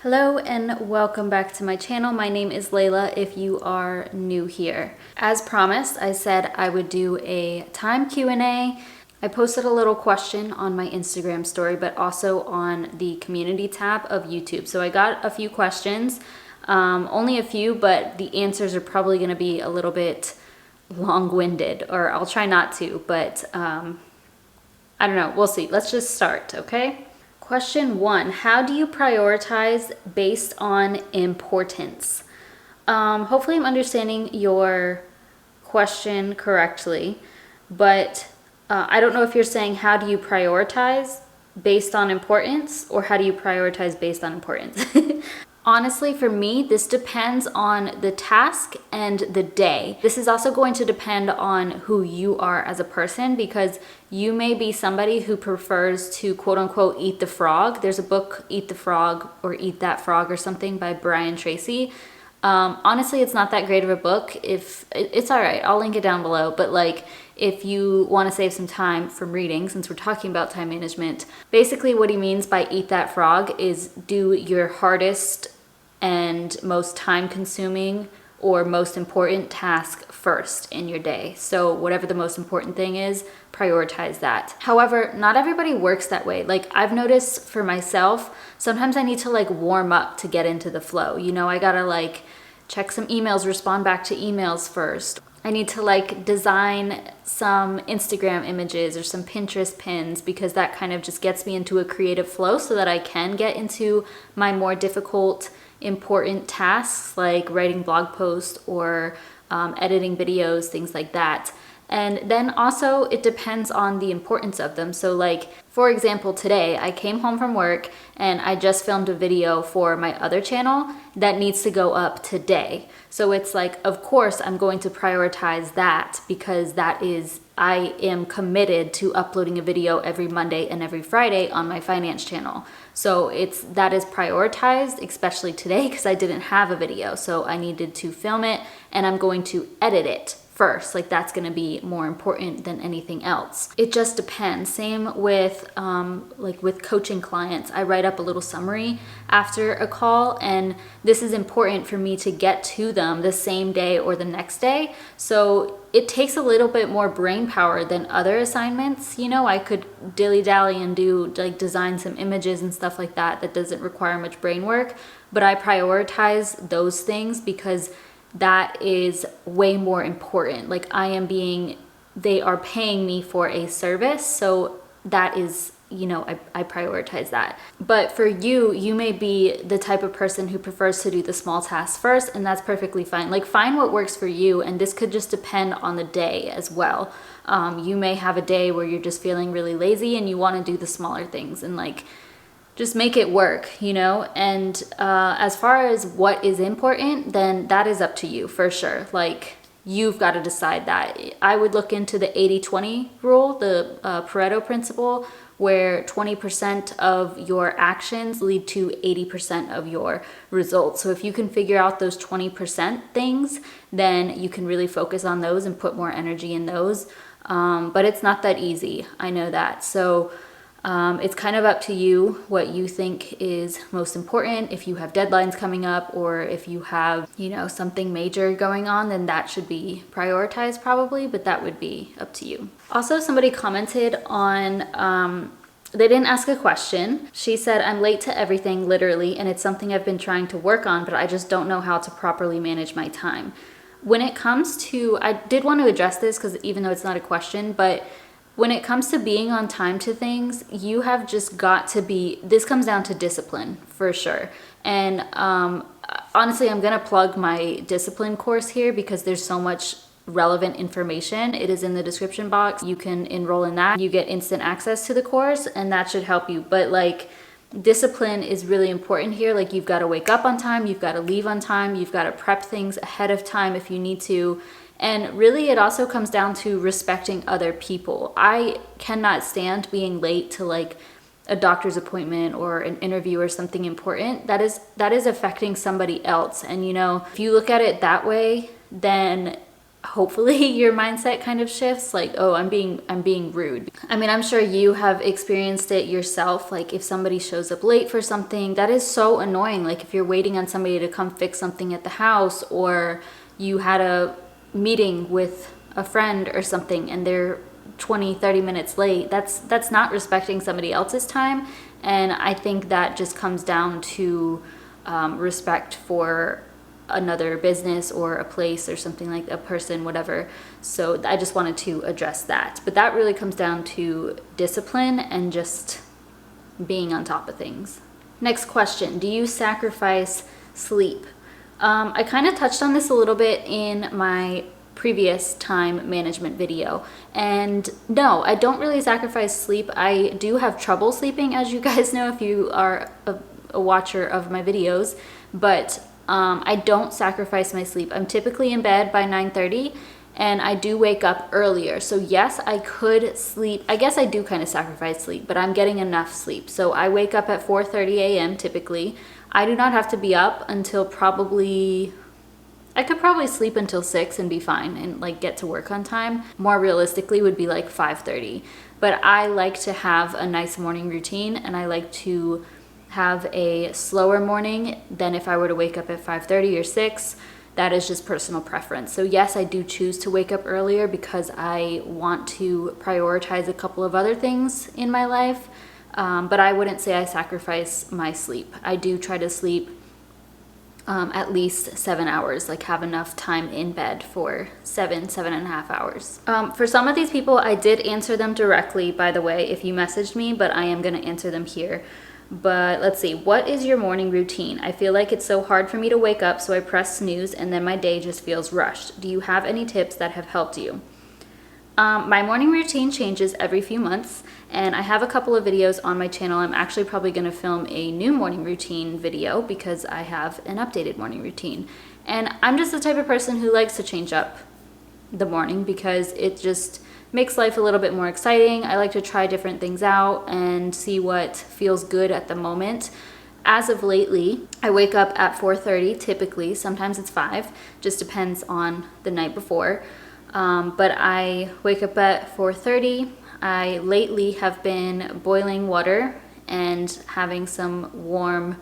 Hello and welcome back to my channel. My name is Layla if you are new here. As promised, I said I would do a time Q&A. I posted a little question on my Instagram story, but also on the community tab of YouTube. So I got a few questions, only a few, but the answers are probably going to be a little bit long-winded, or I'll try not to, but I don't know. We'll see. Let's just start, okay? Question 1, how do you prioritize based on importance? Hopefully I'm understanding your question correctly, but I don't know if you're saying how do you prioritize based on importance or how do you prioritize based on importance? Honestly, for me, this depends on the task and the day. This is also going to depend on who you are as a person, because you may be somebody who prefers to quote unquote eat the frog. There's a book, Eat the Frog or Eat That Frog or something by Brian Tracy. Honestly, it's not that great of a book. If it's all right, I'll link it down below. But like, if you want to save some time from reading, since we're talking about time management, basically what he means by eat that frog is do your hardest and most time-consuming or most important task first in your day. So whatever the most important thing is, prioritize that. However, not everybody works that way. Like, I've noticed for myself, sometimes I need to like warm up to get into the flow. You know, I gotta like check some emails, respond back to emails first. I need to like design some Instagram images or some Pinterest pins, because that kind of just gets me into a creative flow so that I can get into my more difficult, important tasks like writing blog posts or editing videos, things like that. And then also it depends on the importance of them. So like, for example, today I came home from work and I just filmed a video for my other channel that needs to go up today. So it's like, of course I'm going to prioritize that, because that is, I am committed to uploading a video every Monday and every Friday on my finance channel. So that is prioritized, especially today because I didn't have a video. So I needed to film it and I'm going to edit it first. Like, that's going to be more important than anything else. It just depends. Same with like with coaching clients. I write up a little summary after a call, and this is important for me to get to them the same day or the next day. So it takes a little bit more brain power than other assignments. You know, I could dilly-dally and do like design some images and stuff like that. That doesn't require much brain work, but I prioritize those things because that is way more important. Like, they are paying me for a service. So that is, you know, I prioritize that. But for you, you may be the type of person who prefers to do the small tasks first, and that's perfectly fine. Like, find what works for you, and this could just depend on the day as well. You may have a day where you're just feeling really lazy and you want to do the smaller things, and like, just make it work, you know? And as far as what is important, then that is up to you for sure. Like, you've got to decide that. I would look into the 80-20 rule, the Pareto principle, where 20% of your actions lead to 80% of your results. So if you can figure out those 20% things, then you can really focus on those and put more energy in those. But it's not that easy. I know that. So it's kind of up to you what you think is most important. If you have deadlines coming up, or if you have, you know, something major going on, then that should be prioritized probably, but that would be up to you. Also, somebody commented on, they didn't ask a question. She said, I'm late to everything, literally, and it's something I've been trying to work on, but I just don't know how to properly manage my time. When it comes to, I did want to address this because even though it's not a question, but when it comes to being on time to things, you have just got to be, this comes down to discipline for sure. And honestly, I'm going to plug my discipline course here because there's so much relevant information. It is in the description box. You can enroll in that. You get instant access to the course, and that should help you. But like, discipline is really important here. Like, you've got to wake up on time, you've got to leave on time, you've got to prep things ahead of time if you need to. And really, it also comes down to respecting other people. I cannot stand being late to like a doctor's appointment or an interview or something important. That is affecting somebody else. And you know, if you look at it that way, then hopefully your mindset kind of shifts, like, oh, I'm being rude. I mean, I'm sure you have experienced it yourself. Like if somebody shows up late for something, that is so annoying. Like if you're waiting on somebody to come fix something at the house, or you had a meeting with a friend or something and they're 20-30 minutes late, that's not respecting somebody else's time. And I think that just comes down to respect for another business or a place or something, like a person, whatever. So I just wanted to address that. But that really comes down to discipline and just being on top of things. Next question, do you sacrifice sleep? I kind of touched on this a little bit in my previous time management video, and no, I don't really sacrifice sleep. I do have trouble sleeping, as you guys know if you are a watcher of my videos, but I don't sacrifice my sleep. I'm typically in bed by 9:30 and I do wake up earlier. So yes, I could sleep. I guess I do kind of sacrifice sleep, but I'm getting enough sleep. So I wake up at 4:30 a.m. typically. I do not have to be up until I could probably sleep until 6 and be fine and like get to work on time. More realistically would be like 5:30. But I like to have a nice morning routine, and I like to have a slower morning than if I were to wake up at 5:30 or 6. That is just personal preference. So yes, I do choose to wake up earlier because I want to prioritize a couple of other things in my life. But I wouldn't say I sacrifice my sleep. I do try to sleep at least 7 hours, like have enough time in bed for 7.5 hours. For some of these people, I did answer them directly, by the way, if you messaged me, but I am gonna answer them here. But let's see, what is your morning routine? I feel like it's so hard for me to wake up, so I press snooze and then my day just feels rushed. Do you have any tips that have helped you? My morning routine changes every few months, and I have a couple of videos on my channel. I'm actually probably going to film a new morning routine video because I have an updated morning routine. And I'm just the type of person who likes to change up the morning because it just makes life a little bit more exciting. I like to try different things out and see what feels good at the moment. As of lately, I wake up at 4:30 typically. Sometimes it's 5, just depends on the night before. But I wake up at 4:30. I lately have been boiling water and having some warm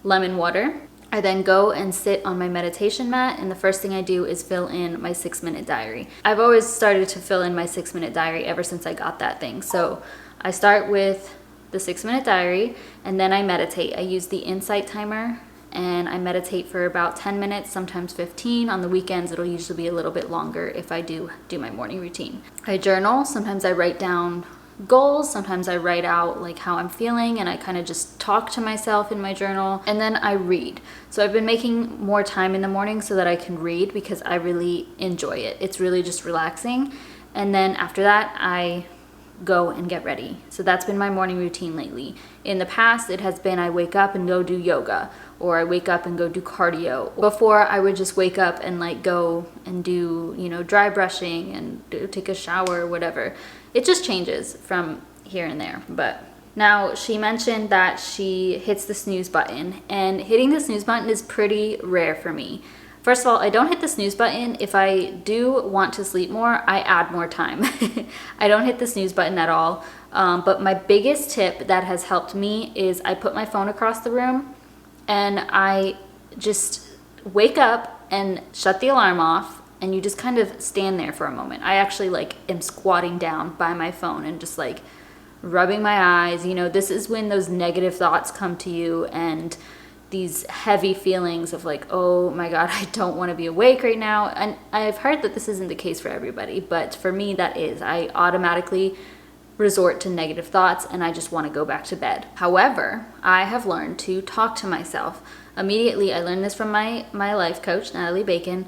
lemon water. I then go and sit on my meditation mat, and the first thing I do is fill in my 6-minute diary. I've always started to fill in my 6-minute diary ever since I got that thing. So I start with the 6-minute diary, and then I meditate. I use the Insight timer, and I meditate for about 10 minutes, sometimes 15. On the weekends, it'll usually be a little bit longer if I do my morning routine. I journal. Sometimes I write down goals. Sometimes I write out like how I'm feeling, and I kind of just talk to myself in my journal, and then I read. So I've been making more time in the morning so that I can read because I really enjoy it. It's really just relaxing. And then after that, I go and get ready. So that's been my morning routine lately. In the past, it has been I wake up and go do yoga, or I wake up and go do cardio. Before, I would just wake up and like go and do, dry brushing and take a shower or whatever. It just changes from here and there. But now she mentioned that she hits the snooze button, and hitting the snooze button is pretty rare for me. First of all, I don't hit the snooze button. If I do want to sleep more, I add more time. I don't hit the snooze button at all. But my biggest tip that has helped me is I put my phone across the room, and I just wake up and shut the alarm off, and you just kind of stand there for a moment. I actually am squatting down by my phone and just rubbing my eyes. This is when those negative thoughts come to you, and these heavy feelings of oh my God, I don't want to be awake right now. And I've heard that this isn't the case for everybody, but for me that is. I automatically resort to negative thoughts and I just want to go back to bed. However, I have learned to talk to myself. Immediately, I learned this from my life coach, Natalie Bacon.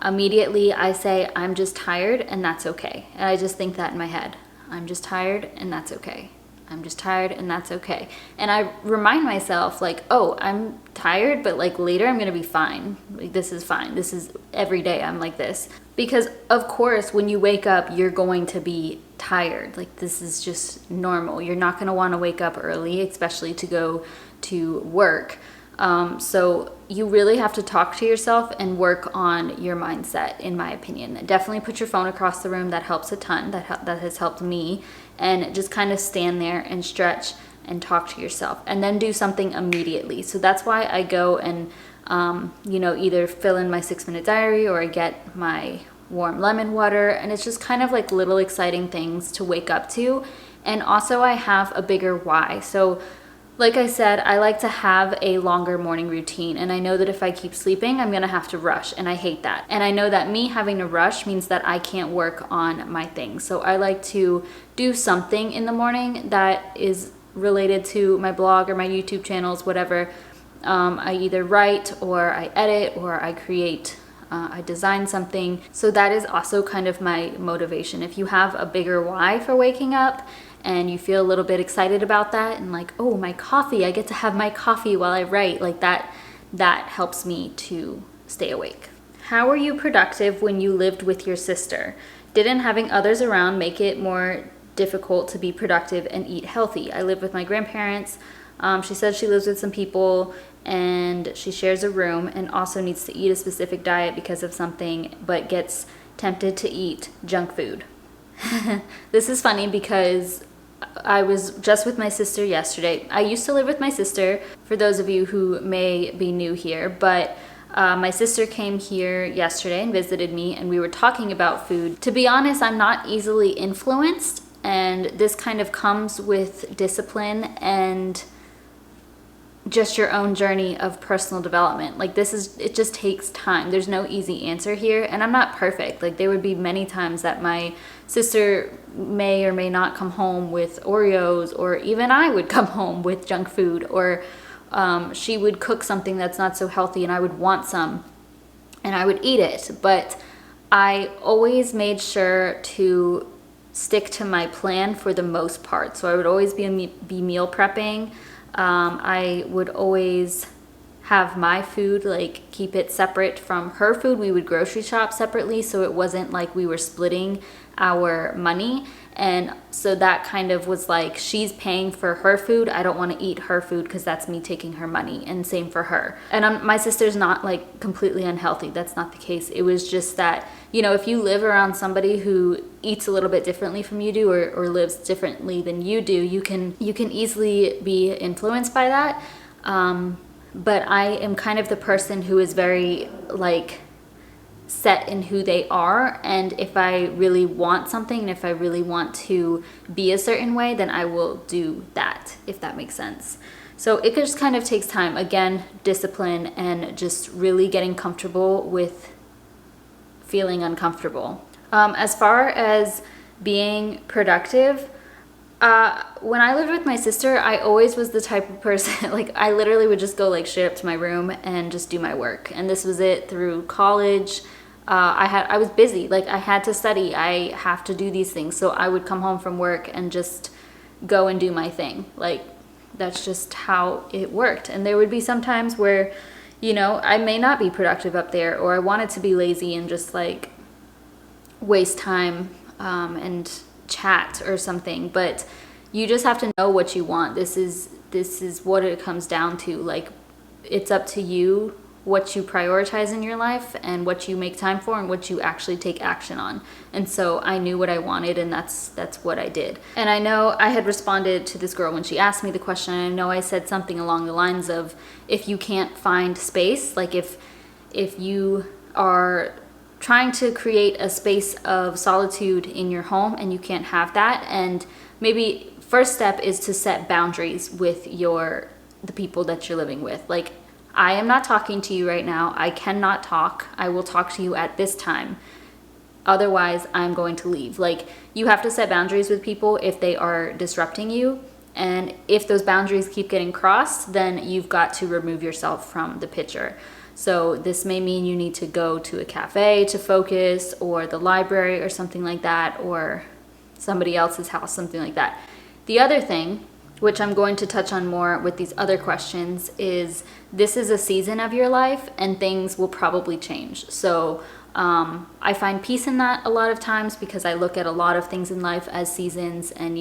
Immediately I say, I'm just tired and that's okay. And I just think that in my head. I'm just tired and that's okay. I'm just tired and that's okay. And I remind myself oh, I'm tired, but later I'm gonna be fine. This is fine. This is every day I'm like this. Because of course, when you wake up, you're going to be tired. This is just normal. You're not gonna wanna wake up early, especially to go to work. So you really have to talk to yourself and work on your mindset, in my opinion. Definitely put your phone across the room. That helps a ton. That has helped me. And just kind of stand there and stretch and talk to yourself, and then do something immediately. So that's why I go and, either fill in my 6-minute diary, or I get my warm lemon water. And it's just kind of like little exciting things to wake up to. And also I have a bigger why. So like I said, I like to have a longer morning routine, and I know that if I keep sleeping, I'm gonna have to rush, and I hate that. And I know that me having to rush means that I can't work on my things. So I like to do something in the morning that is related to my blog or my YouTube channels, whatever. I either write, or I edit, or I create, I design something. So that is also kind of my motivation. If you have a bigger why for waking up, and you feel a little bit excited about that, and like, oh, my coffee, I get to have my coffee while I write, like that helps me to stay awake. How were you productive when you lived with your sister? Didn't having others around make it more difficult to be productive and eat healthy? I live with my grandparents. She says she lives with some people, and she shares a room, and also needs to eat a specific diet because of something, but gets tempted to eat junk food. This is funny because I was just with my sister yesterday. I used to live with my sister, for those of you who may be new here, but my sister came here yesterday and visited me, and we were talking about food. To be honest, I'm not easily influenced, and this kind of comes with discipline and just your own journey of personal development. Like it just takes time. There's no easy answer here, and I'm not perfect. Like there would be many times that my sister may or may not come home with Oreos, or even I would come home with junk food, or she would cook something that's not so healthy and I would want some and I would eat it. But I always made sure to stick to my plan for the most part. So I would always be meal prepping. I would always have my food, like keep it separate from her food. We would grocery shop separately, so it wasn't like we were splitting our money. And so that kind of was like, she's paying for her food, I don't want to eat her food because that's me taking her money, and same for her. And my sister's not like completely unhealthy, that's not the case. It was just that, if you live around somebody who eats a little bit differently from you do, or lives differently than you do, you can easily be influenced by that. But I am kind of the person who is very like set in who they are, and if I really want something, and if I really want to be a certain way, then I will do that, if that makes sense. So it just kind of takes time. Again, discipline, and just really getting comfortable with feeling uncomfortable. As far as being productive, when I lived with my sister, I always was the type of person, like I literally would just go like straight up to my room and just do my work. And this was it through college. I was busy, like I had to study, I have to do these things. So I would come home from work and just go and do my thing. Like that's just how it worked. And there would be some times where, I may not be productive up there, or I wanted to be lazy and just like waste time and chat or something. But you just have to know what you want. This is what it comes down to. Like it's up to you what you prioritize in your life, and what you make time for, and what you actually take action on. And so I knew what I wanted, and that's what I did. And I know I had responded to this girl when she asked me the question, and I know I said something along the lines of, if you can't find space, like if you are trying to create a space of solitude in your home and you can't have that, and maybe first step is to set boundaries with the people that you're living with. Like, I am not talking to you right now. I cannot talk. I will talk to you at this time. Otherwise, I'm going to leave. Like, you have to set boundaries with people if they are disrupting you. And if those boundaries keep getting crossed, then you've got to remove yourself from the picture. So this may mean you need to go to a cafe to focus, or the library or something like that, or somebody else's house, something like that. The other thing, which I'm going to touch on more with these other questions, is this is a season of your life and things will probably change. So I find peace in that a lot of times because I look at a lot of things in life as seasons, and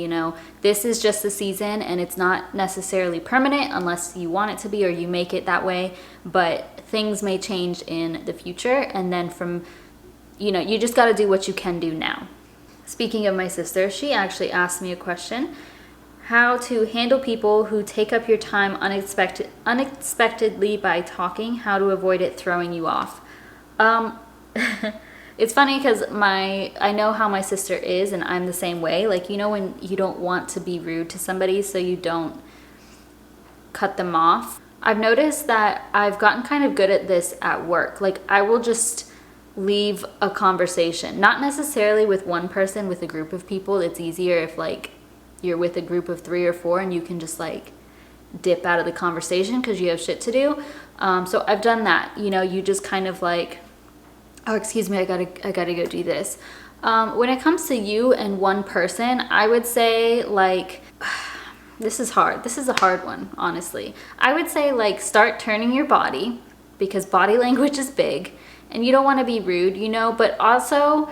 this is just a season and it's not necessarily permanent unless you want it to be or you make it that way, but things may change in the future, and then you just got to do what you can do now. Speaking of my sister, she actually asked me a question: how to handle people who take up your time unexpectedly by talking, how to avoid it throwing you off. It's funny because I know how my sister is, and I'm the same way. Like, when you don't want to be rude to somebody, so you don't cut them off. I've noticed that I've gotten kind of good at this at work. Like, I will just leave a conversation, not necessarily with one person, with a group of people. It's easier if like you're with a group of 3 or 4 and you can just like dip out of the conversation because you have shit to do. So I've done that. You just kind of like, oh, excuse me, I gotta go do this. When it comes to you and one person, I would say like, this is hard. This is a hard one, honestly. I would say like start turning your body, because body language is big and you don't want to be rude, but also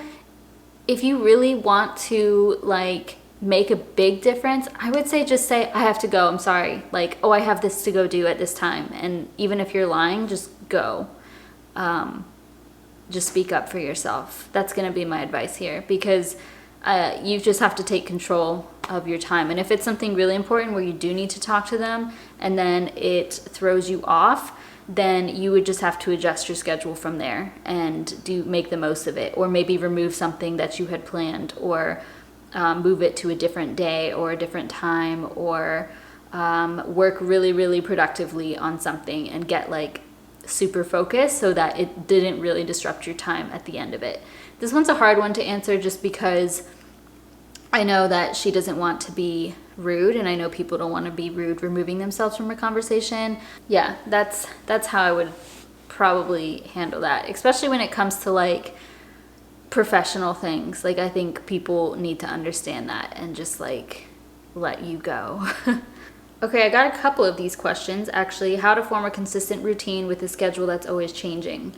if you really want to like make a big difference, I would say just say, I have to go, I'm sorry. Like, oh, I have this to go do at this time. And even if you're lying, just go. Just speak up for yourself. That's going to be my advice here, because you just have to take control of your time. And if it's something really important where you do need to talk to them and then it throws you off, then you would just have to adjust your schedule from there and make the most of it, or maybe remove something that you had planned, or move it to a different day or a different time, or work really, really productively on something and get like super focused so that it didn't really disrupt your time at the end of it. This one's a hard one to answer just because I know that she doesn't want to be rude, and I know people don't want to be rude removing themselves from a conversation. Yeah, that's how I would probably handle that, especially when it comes to like professional things. Like, I think people need to understand that and just like let you go. Okay, I got a couple of these questions actually. How to form a consistent routine with a schedule that's always changing.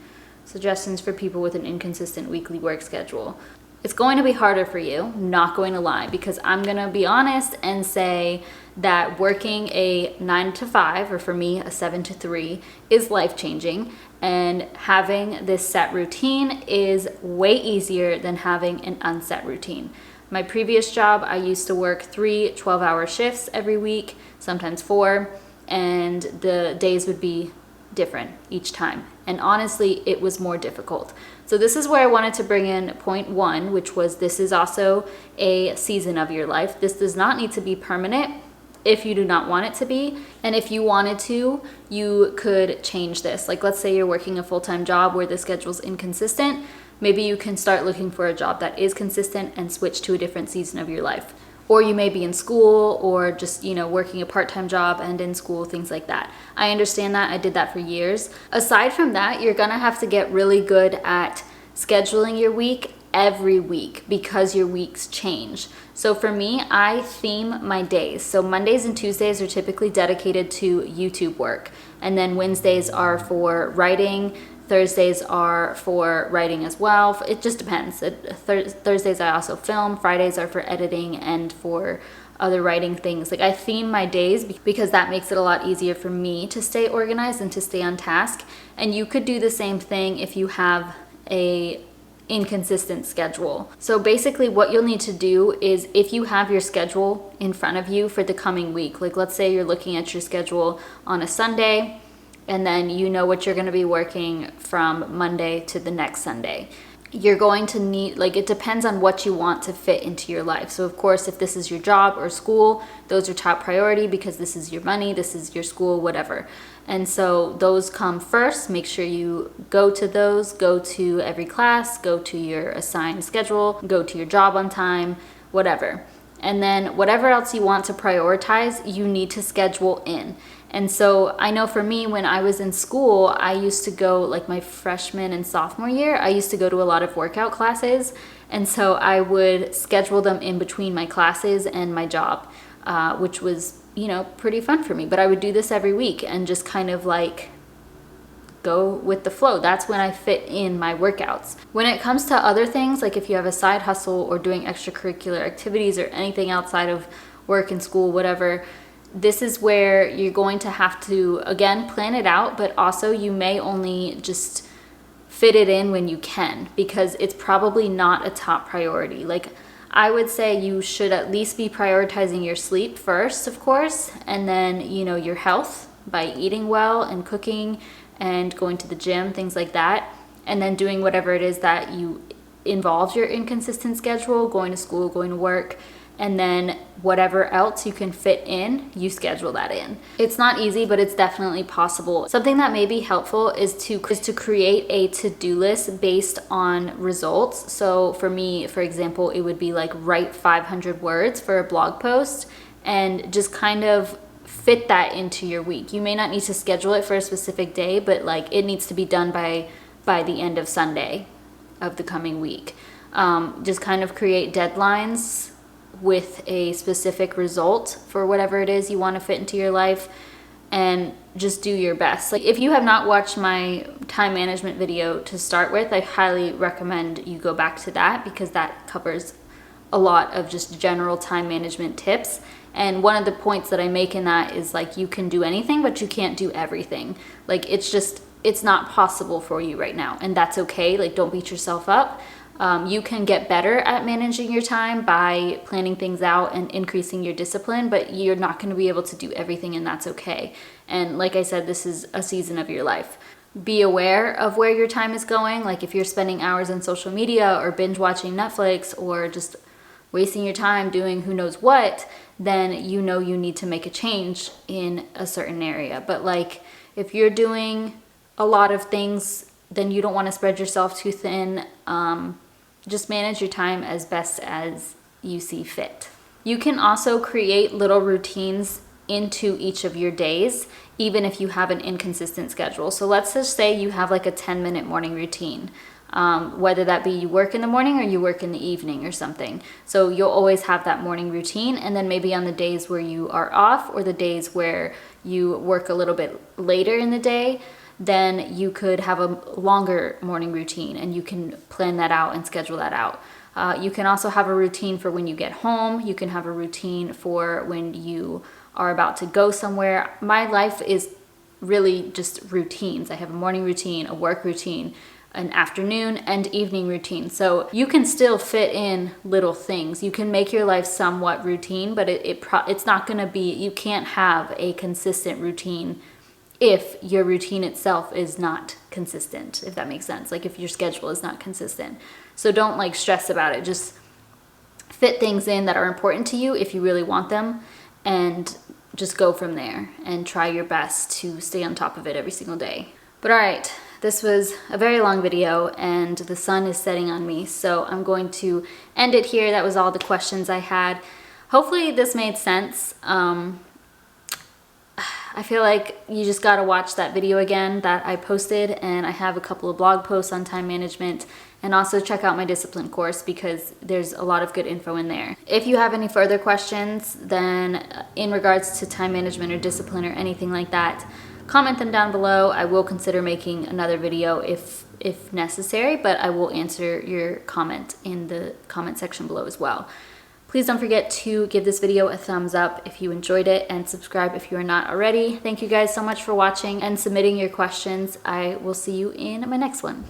Suggestions for people with an inconsistent weekly work schedule. It's going to be harder for you, not going to lie, because I'm going to be honest and say that working a 9 to 5, or for me a 7 to 3, is life-changing, and having this set routine is way easier than having an unset routine. My previous job, I used to work 3 12-hour shifts every week, sometimes 4, and the days would be different each time. And honestly, it was more difficult. So this is where I wanted to bring in point 1, which was this is also a season of your life. This does not need to be permanent if you do not want it to be. And if you wanted to, you could change this. Like, let's say you're working a full-time job where the schedule's inconsistent. Maybe you can start looking for a job that is consistent and switch to a different season of your life. Or you may be in school, or just, working a part-time job and in school, things like that. I understand that. I did that for years. Aside from that, you're gonna have to get really good at scheduling your week every week, because your weeks change. So for me, I theme my days. So Mondays and Tuesdays are typically dedicated to YouTube work. And then Wednesdays are for writing. Thursdays are for writing as well. It just depends. Thursdays I also film. Fridays are for editing and for other writing things. Like, I theme my days because that makes it a lot easier for me to stay organized and to stay on task. And you could do the same thing if you have a inconsistent schedule. So basically what you'll need to do is, if you have your schedule in front of you for the coming week, like let's say you're looking at your schedule on a Sunday, and then you know what you're going to be working from Monday to the next Sunday. You're going to need, like, it depends on what you want to fit into your life. So of course, if this is your job or school, those are top priority because this is your money, this is your school, whatever. And so those come first. Make sure you go to those, go to every class, go to your assigned schedule, go to your job on time, whatever. And then whatever else you want to prioritize, you need to schedule in. And so I know for me, when I was in school, I used to go, like my freshman and sophomore year, I used to go to a lot of workout classes. And so I would schedule them in between my classes and my job, which was, pretty fun for me. But I would do this every week and just kind of like go with the flow. That's when I fit in my workouts. When it comes to other things, like if you have a side hustle or doing extracurricular activities or anything outside of work and school, whatever, this is where you're going to have to, again, plan it out, but also you may only just fit it in when you can, because it's probably not a top priority. Like, I would say you should at least be prioritizing your sleep first, of course, and then, you know, your health by eating well and cooking and going to the gym, things like that, and then doing whatever it is that you involves your inconsistent schedule, going to school, going to work, and then whatever else you can fit in, you schedule that in. It's not easy, but it's definitely possible. Something that may be helpful is to create a to-do list based on results. So for me, for example, it would be like write 500 words for a blog post and just kind of fit that into your week. You may not need to schedule it for a specific day, but like it needs to be done by the end of Sunday of the coming week. Just kind of create deadlines with a specific result for whatever it is you want to fit into your life, and just do your best. Like, if you have not watched my time management video to start with, I highly recommend you go back to that, because that covers a lot of just general time management tips. And one of the points that I make in that is like, you can do anything, but you can't do everything. Like, it's not possible for you right now, and that's okay. Like, don't beat yourself up. You can get better at managing your time by planning things out and increasing your discipline, but you're not going to be able to do everything, and that's okay. And like I said, this is a season of your life. Be aware of where your time is going. Like, if you're spending hours on social media or binge watching Netflix or just wasting your time doing who knows what, then you know you need to make a change in a certain area. But like, if you're doing a lot of things, then you don't want to spread yourself too thin. Just manage your time as best as you see fit. You can also create little routines into each of your days, even if you have an inconsistent schedule. So let's just say you have like a 10-minute morning routine, whether that be you work in the morning or you work in the evening or something. So you'll always have that morning routine, and then maybe on the days where you are off or the days where you work a little bit later in the day, then you could have a longer morning routine, and you can plan that out and schedule that out. You can also have a routine for when you get home. You can have a routine for when you are about to go somewhere. My life is really just routines. I have a morning routine, a work routine, an afternoon and evening routine. So you can still fit in little things. You can make your life somewhat routine, but it's not going to be, you can't have a consistent routine if your routine itself is not consistent, if that makes sense. Like, if your schedule is not consistent. So don't like stress about it. Just fit things in that are important to you if you really want them, and just go from there and try your best to stay on top of it every single day. But all right, this was a very long video and the sun is setting on me, so I'm going to end it here. That was all the questions I had. Hopefully this made sense. I feel like you just gotta watch that video again that I posted, and I have a couple of blog posts on time management, and also check out my discipline course because there's a lot of good info in there. If you have any further questions then in regards to time management or discipline or anything like that, comment them down below. I will consider making another video if necessary, but I will answer your comment in the comment section below as well. Please don't forget to give this video a thumbs up if you enjoyed it, and subscribe if you are not already. Thank you guys so much for watching and submitting your questions. I will see you in my next one.